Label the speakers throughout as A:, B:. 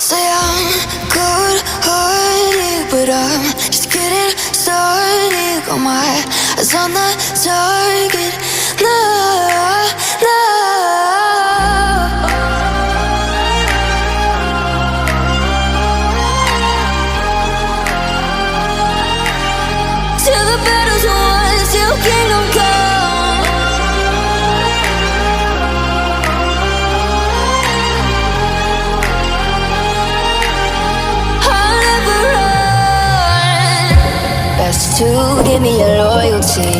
A: Say I'm good-hearted, but I'm just getting started. Got my eyes on the target. No, no. Till the battle's won, till kingdom come. I'll never run. Best to give me your loyalty,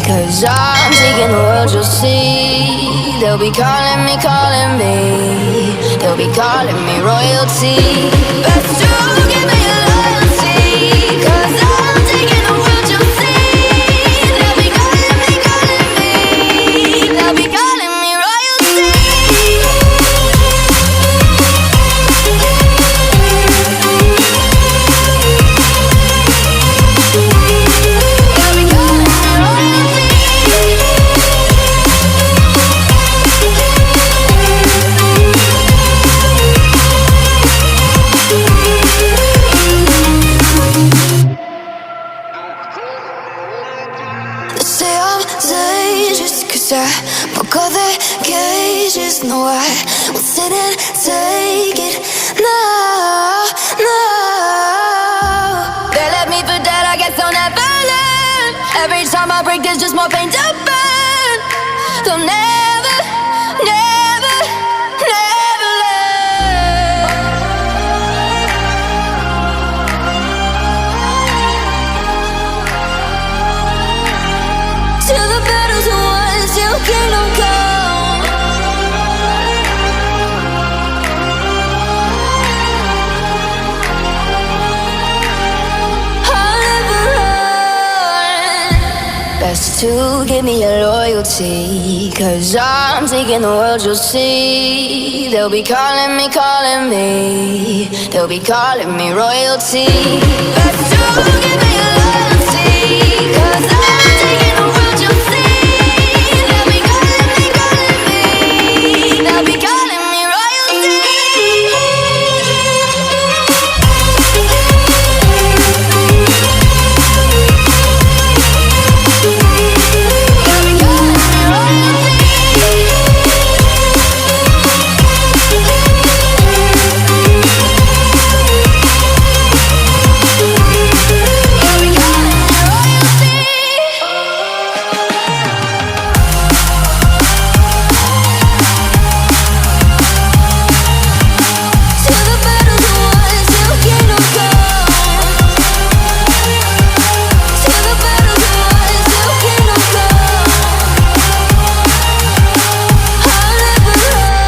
A: 'cause I'm taking the world, you'll see. They'll be calling me, they'll be calling me royalty. Best to give me your loyalty, 'cause I'm taking the world, you'll see. They'll be calling me, they'll be calling me royalty. They'll be calling me royalty. They say I'm dangerous, 'cause I broke all their cages. No, I won't sit and take it. No, no. They left me for dead, I guess I'll never learn. Every time I break, there's just more pain to burn. They'll never, never, never learn. Till the battle's won, till kingdom come. I'll never run. Best to give me your loyalty, 'cause I'm taking the world, you'll see. They'll be calling me, they'll be calling me royalty. Best to give me your loyalty, 'cause I'm taking the world, you'll see. They'll be calling me, they'll be calling me royalty. They'll be calling me royalty. They'll be calling me royalty. Till the battle's won, till kingdom come. Till the battle's won, till kingdom come. I'll never run.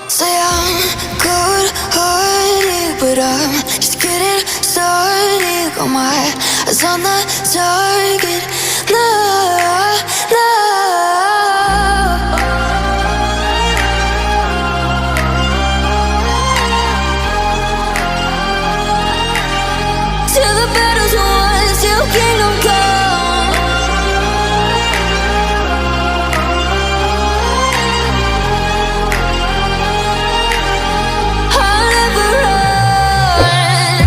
A: Say I'm good-hearted, but I'm just getting started. Got my eyes on the target. No, no. Till the battle's won, till kingdom come. I'll never run.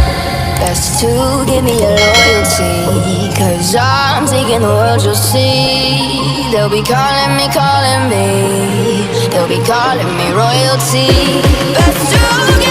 A: Best to give me your loyalty, 'cause I'm taking the world, you'll see. They'll be calling me, they'll be calling me royalty. Best to give